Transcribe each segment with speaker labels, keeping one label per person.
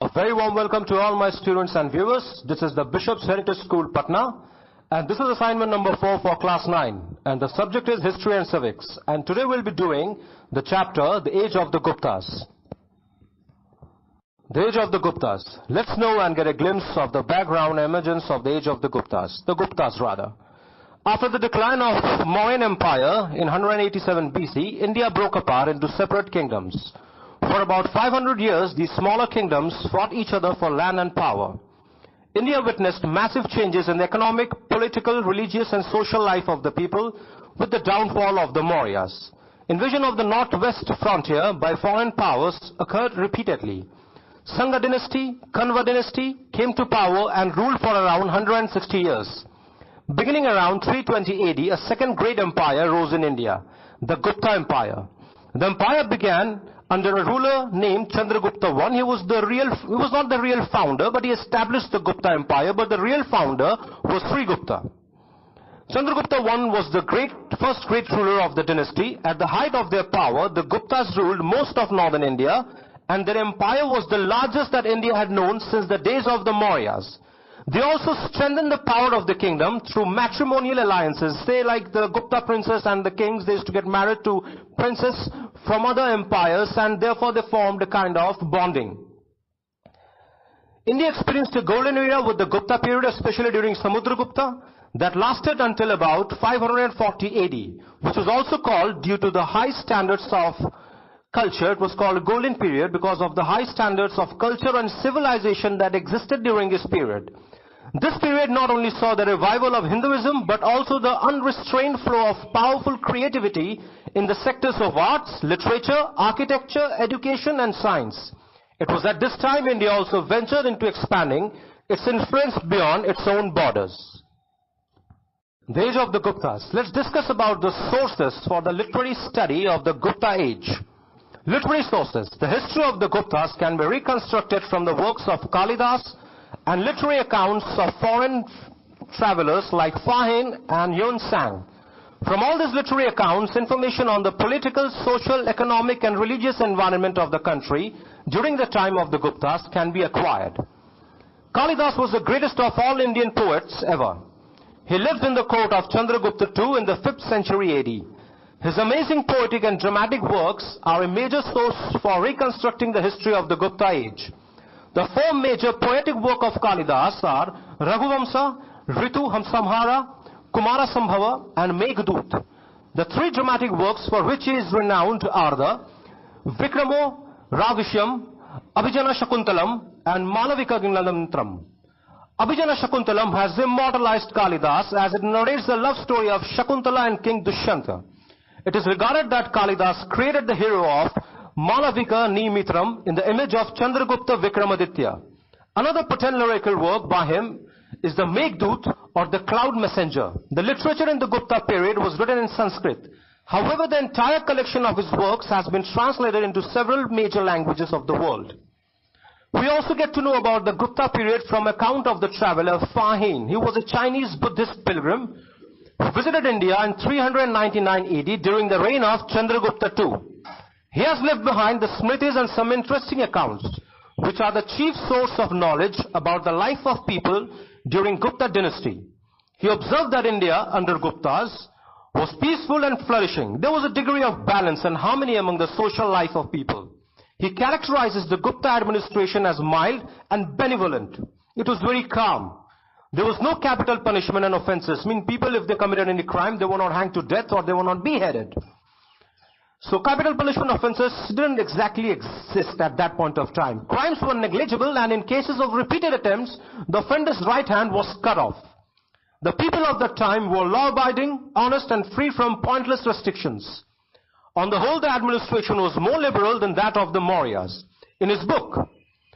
Speaker 1: A very warm welcome to all my students and viewers. This is the Bishop's Heritage School, Patna. And this is assignment number 4 for class 9. And the subject is history and civics. And today we'll be doing the chapter, The Age of the Guptas. The Age of the Guptas. Let's know and get a glimpse of the background emergence of the Age of the Guptas. The Guptas rather. After the decline of Mauryan Empire in 187 BC, India broke apart into separate kingdoms. For about 500 years, these smaller kingdoms fought each other for land and power. India witnessed massive changes in the economic, political, religious and social life of the people with the downfall of the Mauryas. Invasion of the northwest frontier by foreign powers occurred repeatedly. Sangha dynasty, Kanva dynasty came to power and ruled for around 160 years. Beginning around 320 AD, a second great empire rose in India, the Gupta Empire. The empire began under a ruler named Chandragupta I. He was not the real founder, but he established the Gupta Empire, but the real founder was Sri Gupta. Chandragupta I was the first great ruler of the dynasty. At the height of their power, the Guptas ruled most of northern India, and their empire was the largest that India had known since the days of the Mauryas. They also strengthened the power of the kingdom through matrimonial alliances. Say like the Gupta princess and the kings, they used to get married to princes from other empires, and therefore they formed a kind of bonding. India experienced a golden era with the Gupta period, especially during Samudragupta, that lasted until about 540 AD, which was also called, due to the high standards of culture, it was called a golden period because of the high standards of culture and civilization that existed during this period. This period not only saw the revival of Hinduism, but also the unrestrained flow of powerful creativity in the sectors of arts, literature, architecture, education and science. It was at this time India also ventured into expanding its influence beyond its own borders. The Age of the Guptas. Let's discuss about the sources for the literary study of the Gupta age. Literary sources. The history of the Guptas can be reconstructed from the works of Kalidas and literary accounts of foreign travelers like Fahin and Yun Sang. From all these literary accounts, information on the political, social, economic and religious environment of the country during the time of the Guptas can be acquired. Kalidas was the greatest of all Indian poets ever. He lived in the court of Chandragupta II in the 5th century AD. His amazing poetic and dramatic works are a major source for reconstructing the history of the Gupta age. The 4 major poetic works of Kalidas are Raghuvamsa, Ritu Samhara, Kumara Sambhava and Meghdut. The 3 dramatic works for which he is renowned are the Vikramo, Ravishyam, Abhijana Shakuntalam and Malavika Gnanantram. Abhijana Shakuntalam has immortalized Kalidas as it narrates the love story of Shakuntala and King Dushyanta. It is regarded that Kalidas created the hero of Malavika Nimitram in the image of Chandragupta Vikramaditya. Another potent lyrical work by him is the Meghdut or the Cloud Messenger. The literature in the Gupta period was written in Sanskrit. However, the entire collection of his works has been translated into several major languages of the world. We also get to know about the Gupta period from account of the traveler Fahin. He was a Chinese Buddhist pilgrim who visited India in 399 AD during the reign of Chandragupta II. He has left behind the Smritis and some interesting accounts, which are the chief source of knowledge about the life of people during Gupta dynasty. He observed that India under Guptas was peaceful and flourishing. There was a degree of balance and harmony among the social life of people. He characterizes the Gupta administration as mild and benevolent. It was very calm. There was no capital punishment and offenses. I mean, people, if they committed any crime, they were not hanged to death or they were not beheaded. So capital punishment offenses didn't exactly exist at that point of time. Crimes were negligible, and in cases of repeated attempts, the offender's right hand was cut off. The people of that time were law-abiding, honest and free from pointless restrictions. On the whole, the administration was more liberal than that of the Mauryas. In his book,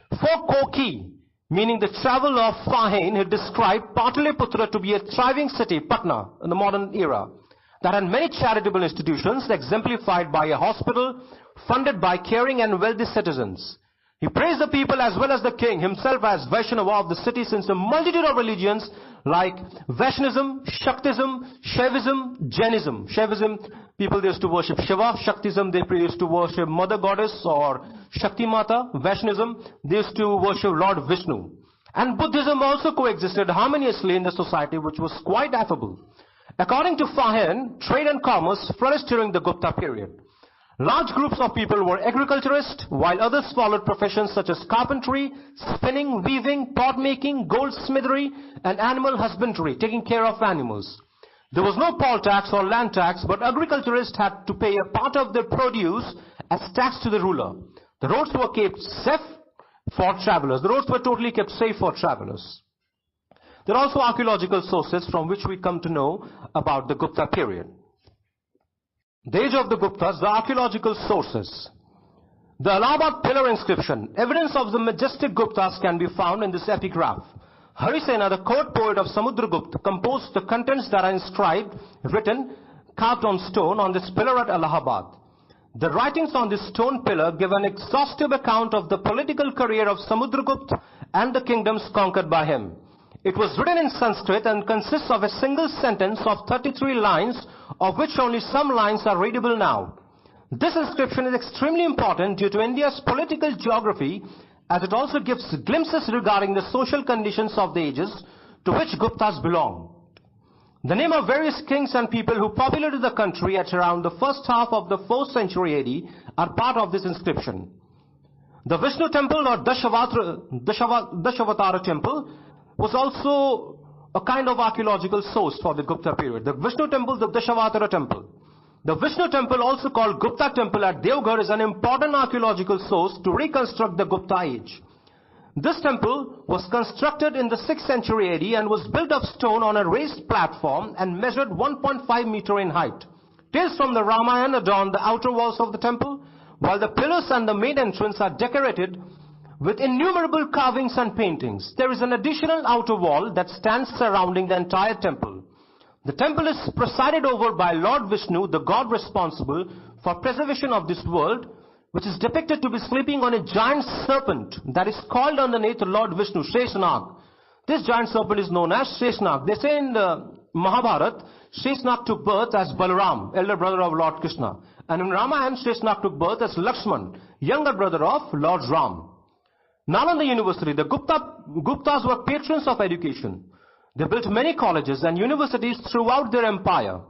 Speaker 1: For Koki, meaning the travel of Fahin, he described Pataliputra to be a thriving city, Patna, in the modern era, that had many charitable institutions exemplified by a hospital funded by caring and wealthy citizens. He praised the people as well as the king himself as Vaishnava of the city, since a multitude of religions like Vaishnavism, Shaktism, Shaivism, Jainism. Shaivism, people they used to worship Shiva. Shaktism, they used to worship Mother Goddess or Shakti Mata. Vaishnavism, they used to worship Lord Vishnu. And Buddhism also coexisted harmoniously in the society, which was quite affable. According to Fahen, trade and commerce flourished during the Gupta period. Large groups of people were agriculturists, while others followed professions such as carpentry, spinning, weaving, pot making, goldsmithery, and animal husbandry, taking care of animals. There was no poll tax or land tax, but agriculturists had to pay a part of their produce as tax to the ruler. The roads were kept safe for travelers. The roads were totally kept safe for travelers. There are also archaeological sources from which we come to know about the Gupta period. The Age of the Guptas, the archaeological sources. The Allahabad pillar inscription. Evidence of the majestic Guptas can be found in this epigraph. Harisena, the court poet of Samudragupta, composed the contents that are inscribed, written, carved on stone on this pillar at Allahabad. The writings on this stone pillar give an exhaustive account of the political career of Samudragupta and the kingdoms conquered by him. It was written in Sanskrit and consists of a single sentence of 33 lines, of which only some lines are readable now. This inscription is extremely important due to India's political geography, as it also gives glimpses regarding the social conditions of the ages to which Guptas belong. The name of various kings and people who populated the country at around the first half of the 4th century AD are part of this inscription. The Vishnu temple or Dashavatara temple was also a kind of archaeological source for the Gupta period. The Vishnu temple, the Dashavatara temple. The Vishnu temple, also called Gupta temple at Devgarh, is an important archaeological source to reconstruct the Gupta age. This temple was constructed in the 6th century AD and was built of stone on a raised platform and measured 1.5 meter in height. Tales from the Ramayana adorn the outer walls of the temple, while the pillars and the main entrance are decorated with innumerable carvings and paintings. There is an additional outer wall that stands surrounding the entire temple. The temple is presided over by Lord Vishnu, the god responsible for preservation of this world, which is depicted to be sleeping on a giant serpent that is called underneath Lord Vishnu, Sheshnag. This giant serpent is known as Sheshnag. They say in the Mahabharata, Sheshnag took birth as Balaram, elder brother of Lord Krishna. And in Ramayana, Sheshnag took birth as Lakshman, younger brother of Lord Ram. Nalanda University, the Guptas were patrons of education. They built many colleges and universities throughout their empire.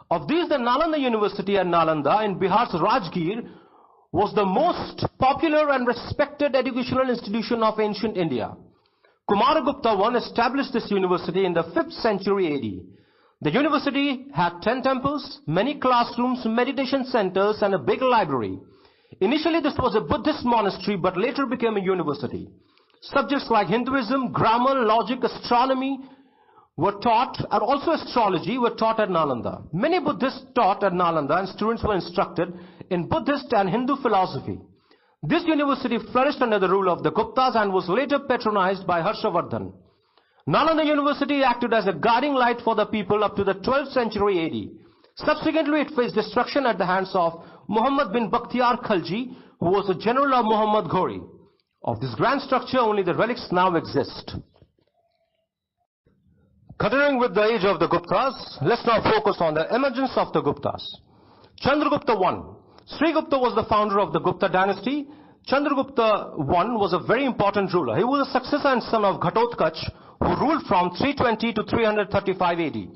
Speaker 1: Of these, the Nalanda University at Nalanda in Bihar's Rajgir was the most popular and respected educational institution of ancient India. Kumaragupta I established this university in the 5th century AD. The university had 10 temples, many classrooms, meditation centers, and a big library. Initially, this was a Buddhist monastery, but later became a university. Subjects like Hinduism, grammar, logic, astronomy were taught, and also astrology were taught at Nalanda. Many Buddhists taught at Nalanda, and students were instructed in Buddhist and Hindu philosophy. This university flourished under the rule of the Guptas and was later patronized by Harshavardhan. Nalanda University acted as a guiding light for the people up to the 12th century AD. Subsequently, it faced destruction at the hands of Muhammad bin Bakhtiar Khalji, who was a general of Muhammad Ghori. Of this grand structure, only the relics now exist. Continuing with the age of the Guptas, let's now focus on the emergence of the Guptas. Chandragupta I. Sri Gupta was the founder of the Gupta dynasty. Chandragupta I was a very important ruler. He was a successor and son of Ghatotkach, who ruled from 320 to 335 AD.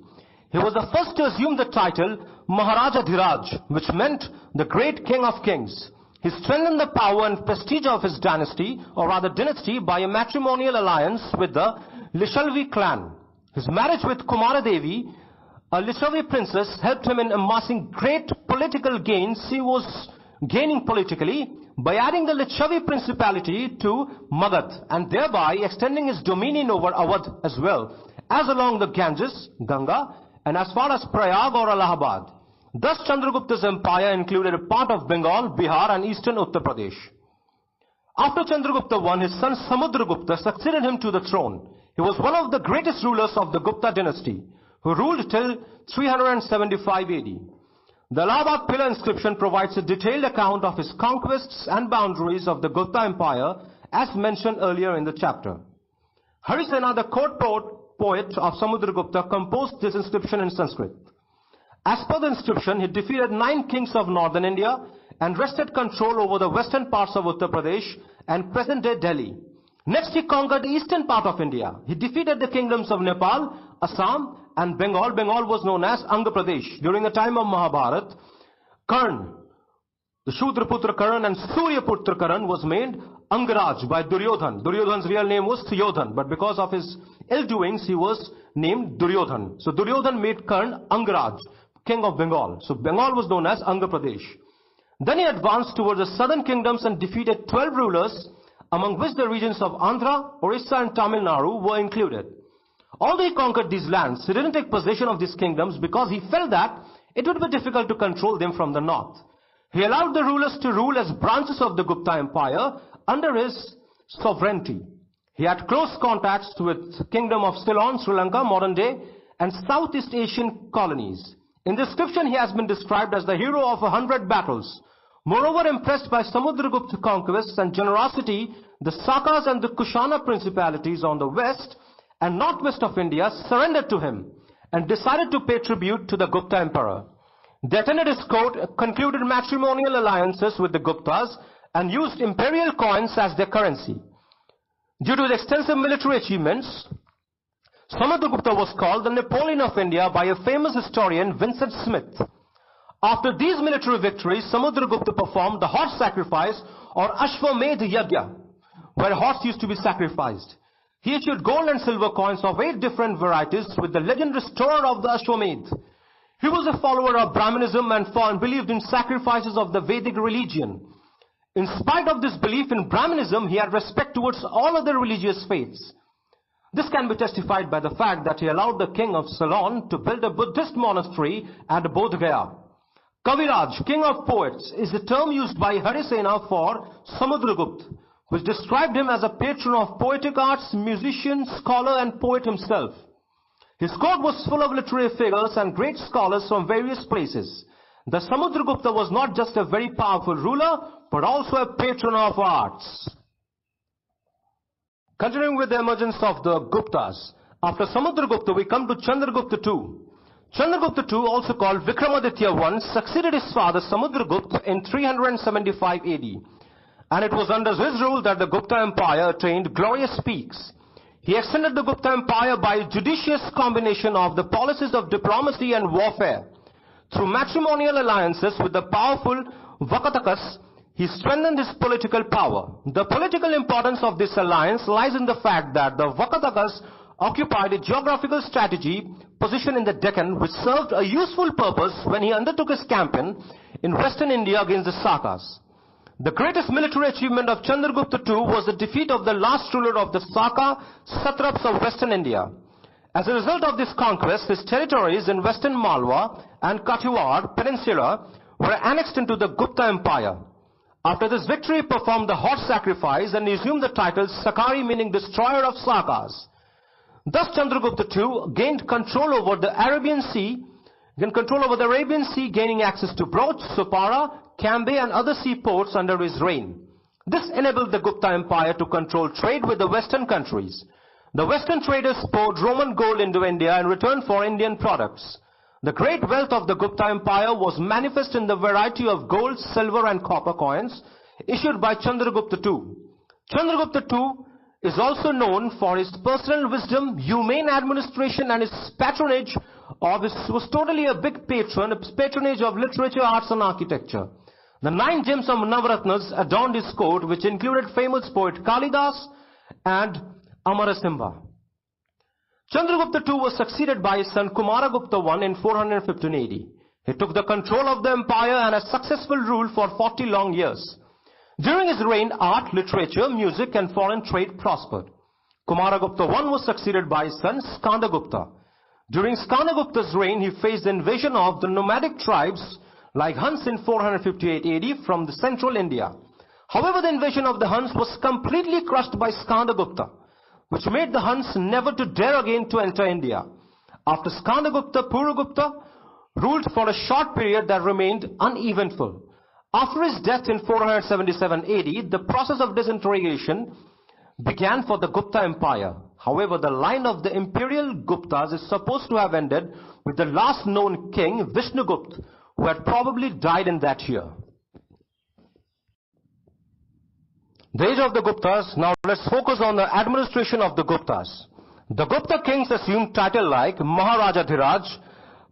Speaker 1: He was the first to assume the title Maharaja Dhiraj, which meant the great king of kings. He strengthened the power and prestige of his dynasty, or rather dynasty, by a matrimonial alliance with the Lishalvi clan. His marriage with Kumara Devi, a Lishavi princess, helped him in amassing great political gains he was gaining politically by adding the Lishavi principality to Magadh and thereby extending his dominion over Awadh as well, as along the Ganges, Ganga, and as far as Prayag or Allahabad. Thus Chandragupta's empire included a part of Bengal, Bihar and eastern Uttar Pradesh. After Chandragupta I, his son Samudragupta succeeded him to the throne. He was one of the greatest rulers of the Gupta dynasty, who ruled till 375 AD. The Allahabad pillar inscription provides a detailed account of his conquests and boundaries of the Gupta Empire as mentioned earlier in the chapter. Harisena, the court poet of Samudragupta, composed this inscription in Sanskrit. As per the inscription, he defeated 9 kings of northern India and wrested control over the western parts of Uttar Pradesh and present-day Delhi. Next, he conquered the eastern part of India. He defeated the kingdoms of Nepal, Assam, and Bengal. Bengal was known as Andhra Pradesh. During the time of Mahabharata, Karn, the Shudraputra Karan and Suryaputra Karan was made Angaraj by Duryodhan. Duryodhan's real name was Suyodhan, but because of his ill-doings, he was named Duryodhan. So Duryodhan made Karn Angaraj, king of Bengal. So Bengal was known as Andhra Pradesh. Then he advanced towards the southern kingdoms and defeated 12 rulers, among which the regions of Andhra, Orissa and Tamil Nadu were included. Although he conquered these lands, he didn't take possession of these kingdoms because he felt that it would be difficult to control them from the north. He allowed the rulers to rule as branches of the Gupta Empire under his sovereignty. He had close contacts with the kingdom of Ceylon, Sri Lanka, modern day, and Southeast Asian colonies. In the inscription, he has been described as the hero of 100 battles. Moreover, impressed by Samudragupta conquests and generosity, the Sakas and the Kushana principalities on the west and northwest of India surrendered to him and decided to pay tribute to the Gupta emperor. They attended his court, concluded matrimonial alliances with the Guptas, and used imperial coins as their currency. Due to his extensive military achievements, Samudragupta was called the Napoleon of India by a famous historian, Vincent Smith. After these military victories, Samudragupta performed the horse sacrifice or Ashwamedh Yagya, where horse used to be sacrificed. He issued gold and silver coins of 8 different varieties with the legend restorer of the Ashwamedh. He was a follower of Brahmanism and believed in sacrifices of the Vedic religion. In spite of this belief in Brahmanism, he had respect towards all other religious faiths. This can be testified by the fact that he allowed the king of Ceylon to build a Buddhist monastery at Bodh Gaya. Kaviraj, king of poets, is the term used by Harisena for Samudragupta, which described him as a patron of poetic arts, musician, scholar and poet himself. His court was full of literary figures and great scholars from various places. The Samudragupta was not just a very powerful ruler, but also a patron of arts. Continuing with the emergence of the Guptas, after Samudragupta we come to Chandragupta II. Chandragupta II, also called Vikramaditya I, succeeded his father Samudragupta in 375 AD. And it was under his rule that the Gupta Empire attained glorious peaks. He extended the Gupta Empire by a judicious combination of the policies of diplomacy and warfare. Through matrimonial alliances with the powerful Vakatakas, he strengthened his political power. The political importance of this alliance lies in the fact that the Vakatakas occupied a geographical strategy position in the Deccan which served a useful purpose when he undertook his campaign in western India against the Sakas. The greatest military achievement of Chandragupta II was the defeat of the last ruler of the Saka satraps of western India. As a result of this conquest, his territories in western Malwa and Kathiawar Peninsula were annexed into the Gupta Empire. After this victory, he performed the horse sacrifice and assumed the title Sakari, meaning destroyer of Sakas. Thus Chandragupta II gained control over the Arabian Sea, gaining access to Broch, Supara, Cambay and other seaports under his reign. This enabled the Gupta Empire to control trade with the western countries. The western traders poured Roman gold into India in return for Indian products. The great wealth of the Gupta Empire was manifest in the variety of gold, silver and copper coins issued by Chandragupta II. Chandragupta II is also known for his personal wisdom, humane administration and his patronage was totally a big patronage of literature, arts and architecture. The 9 gems of Navaratnas adorned his court, which included famous poet Kalidas and Amarasimha. Chandragupta II was succeeded by his son Kumaragupta I in 415 AD. He took the control of the empire and had successful rule for 40 long years. During his reign, art, literature, music and foreign trade prospered. Kumaragupta I was succeeded by his son Skandagupta. During Skandagupta's reign, he faced the invasion of the nomadic tribes like Huns in 458 AD from the central India. However, the invasion of the Huns was completely crushed by Skandagupta, which made the Huns never to dare again to enter India. After Skandagupta, Purugupta ruled for a short period that remained uneventful. After his death in 477 AD, the process of disintegration began for the Gupta Empire. However, the line of the imperial Guptas is supposed to have ended with the last known king, Vishnugupta, who had probably died in that year. The age of the Guptas. Now let's focus on the administration of the Guptas. The Gupta kings assumed titles like Maharaja Dhiraj,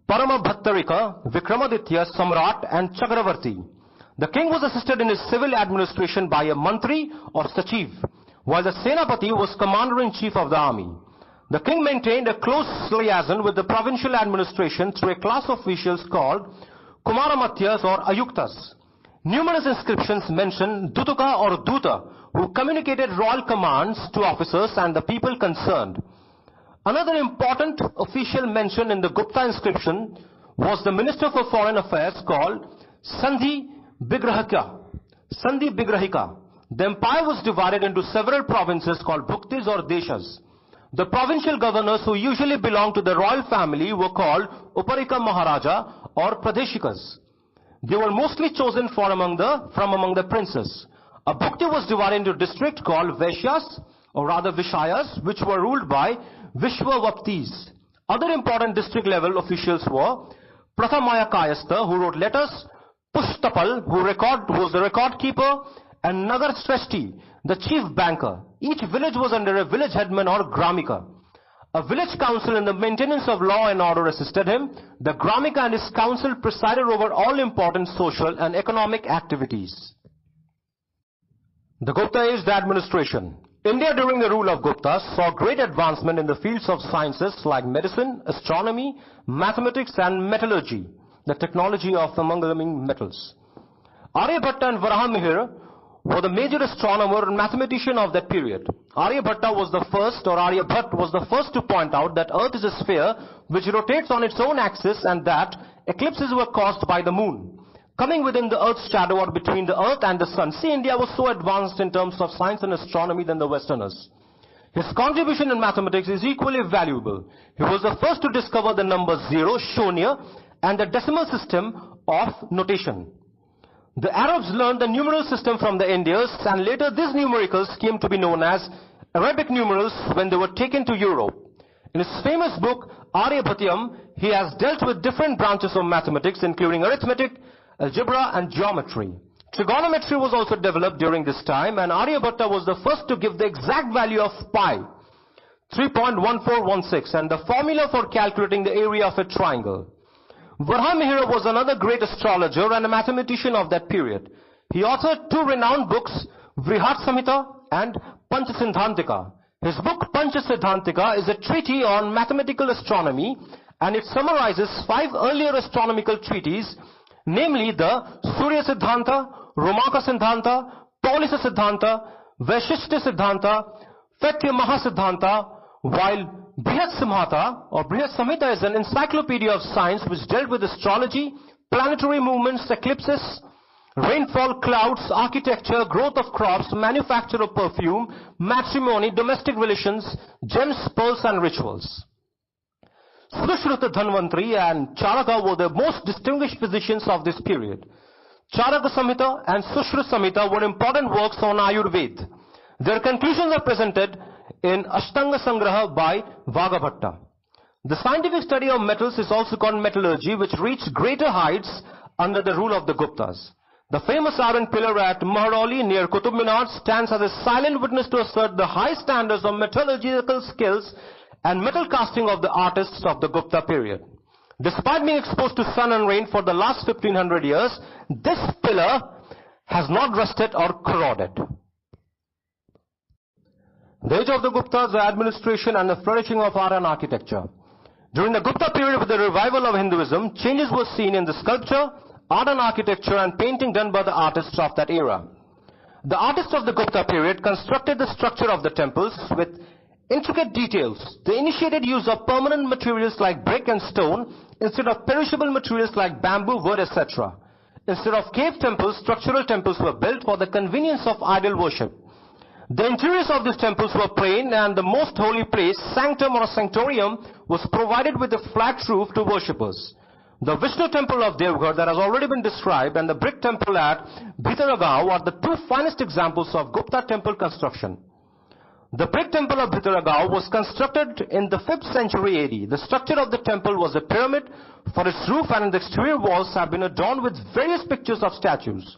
Speaker 1: Paramabhattarika, Vikramaditya, Samrat and Chakravarti. The king was assisted in his civil administration by a mantri or sachiv, while the Senapati was commander-in-chief of the army. The king maintained a close liaison with the provincial administration through a class of officials called Kumaramatyas or Ayuktas. Numerous inscriptions mention Dutuka or Duta, who communicated royal commands to officers and the people concerned. Another important official mentioned in the Gupta inscription was the Minister for Foreign Affairs called Sandhi Bigrahika. The empire was divided into several provinces called Bhuktis or Deshas. The provincial governors, who usually belonged to the royal family, were called Uparika Maharaja or Pradeshikas. They were mostly chosen from among the princes. A Bhukti was divided into districts called Vaishyas or rather Vishayas, which were ruled by Vishwavaptis. Other important district level officials were Prathamaya Kayastha, who wrote letters, Pushtapal, who was the record keeper, and Nagar Sreshti, the chief banker. Each village was under a village headman or Gramika. A village council in the maintenance of law and order assisted him. The Gramika and his council presided over all important social and economic activities. The Gupta Age administration. India during the rule of Guptas saw great advancement in the fields of sciences like medicine, astronomy, mathematics and metallurgy, the technology of amalgamating metals. Aryabhatta and Varahamihira were the major astronomer and mathematician of that period. Aryabhatta was the first to point out that Earth is a sphere which rotates on its own axis and that eclipses were caused by the moon coming within the Earth's shadow or between the Earth and the Sun. See, India was so advanced in terms of science and astronomy than the Westerners. His contribution in mathematics is equally valuable. He was the first to discover the number 0, Shonya, and the decimal system of notation. The Arabs learned the numeral system from the Indians, and later these numericals came to be known as Arabic numerals when they were taken to Europe. In his famous book, Aryabhatyam, he has dealt with different branches of mathematics, including arithmetic, algebra, and geometry. Trigonometry was also developed during this time, and Aryabhatta was the first to give the exact value of pi, 3.1416, and the formula for calculating the area of a triangle. Varahamihira was another great astrologer and a mathematician of that period. He authored two renowned books, Vrihat Samhita and Panchasiddhantika. His book Panchasiddhantika is a treatise on mathematical astronomy, and it summarizes 5 earlier astronomical treatises, namely the Surya Siddhanta, Romaka Siddhanta, Paulisa Siddhanta, Vaishishta Siddhanta, Fathya Mahasiddhanta, while Brihat Samhita or Brihat Samhita is an encyclopedia of science which dealt with astrology, planetary movements, eclipses, rainfall, clouds, architecture, growth of crops, manufacture of perfume, matrimony, domestic relations, gems, pearls and rituals. Sushruta Dhanvantri and Charaka were the most distinguished physicians of this period. Charaka Samhita and Sushruta Samhita were important works on Ayurveda. Their conclusions are presented in Ashtanga Sangraha by Vagabhatta. The scientific study of metals is also called metallurgy, which reached greater heights under the rule of the Guptas. The famous iron pillar at Maharauli near Qutub Minar stands as a silent witness to assert the high standards of metallurgical skills and metal casting of the artists of the Gupta period. Despite being exposed to sun and rain for the last 1500 years, this pillar has not rusted or corroded. The age of the Guptas, the administration and the flourishing of art and architecture. During the Gupta period, with the revival of Hinduism, changes were seen in the sculpture, art and architecture and painting done by the artists of that era. The artists of the Gupta period constructed the structure of the temples with intricate details. They initiated use of permanent materials like brick and stone instead of perishable materials like bamboo, wood, etc. Instead of cave temples, structural temples were built for the convenience of idol worship. The interiors of these temples were plain, and the most holy place, sanctum or sanctorium, was provided with a flat roof to worshippers. The Vishnu temple of Devgarh that has already been described and the brick temple at Bhitaragaon are the two finest examples of Gupta temple construction. The brick temple of Bhitaragaon was constructed in the 5th century AD. The structure of the temple was a pyramid, for its roof and the exterior walls have been adorned with various pictures of statues.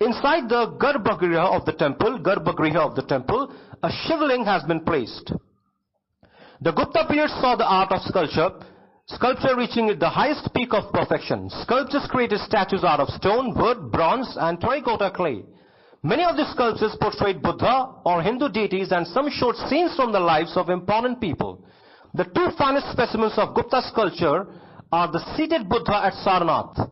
Speaker 1: Inside the Garbhagriha of the temple, a shivling has been placed. The Gupta period saw the art of sculpture reaching the highest peak of perfection. Sculptors created statues out of stone, wood, bronze, and terracotta clay. Many of the sculptures portrayed Buddha or Hindu deities, and some showed scenes from the lives of important people. The two finest specimens of Gupta sculpture are the seated Buddha at Sarnath.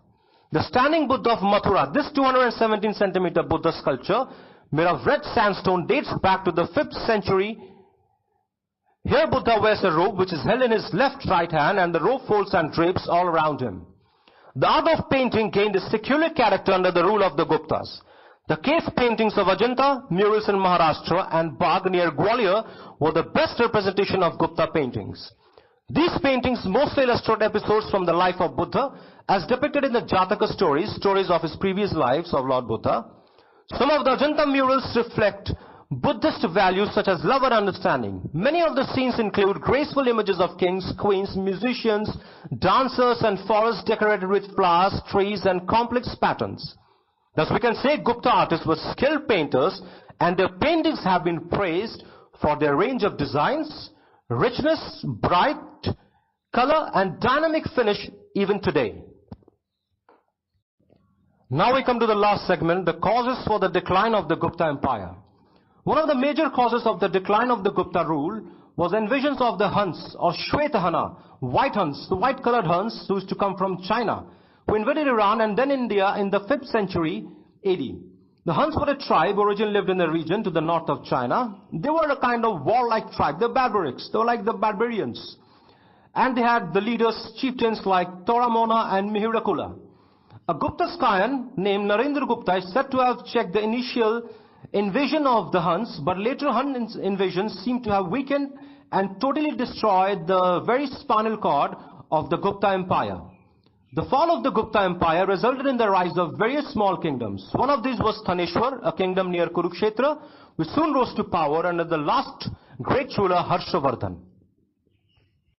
Speaker 1: The standing Buddha of Mathura. This 217 centimeter Buddha sculpture, made of red sandstone, dates back to the 5th century. Here Buddha wears a robe which is held in his left right hand, and the robe folds and drapes all around him. The art of painting gained a secular character under the rule of the Guptas. The cave paintings of Ajanta, murals in Maharashtra, and Bagh near Gwalior were the best representation of Gupta paintings. These paintings mostly illustrate episodes from the life of Buddha as depicted in the Jataka stories of his previous lives of Lord Buddha. Some of the Ajanta murals reflect Buddhist values such as love and understanding. Many of the scenes include graceful images of kings, queens, musicians, dancers, and forests decorated with flowers, trees, and complex patterns. Thus we can say Gupta artists were skilled painters, and their paintings have been praised for their range of designs, richness, bright color, and dynamic finish even today. Now we come to the last segment, the causes for the decline of the Gupta Empire. One of the major causes of the decline of the Gupta rule was invasions of the Huns or Shvetahana, white Huns, the white colored Huns who used to come from China, who invaded Iran and then India in the 5th century AD. The Huns were a tribe originally lived in the region to the north of China. They were a kind of warlike tribe. They're barbarics. They were like the barbarians. And they had the leaders, chieftains like Toramona and Mihirakula. A Gupta scion named Narendra Gupta is said to have checked the initial invasion of the Huns, but later Hun invasions seem to have weakened and totally destroyed the very spinal cord of the Gupta Empire. The fall of the Gupta Empire resulted in the rise of various small kingdoms. One of these was Thaneshwar, a kingdom near Kurukshetra, which soon rose to power under the last great ruler Harshavardhan.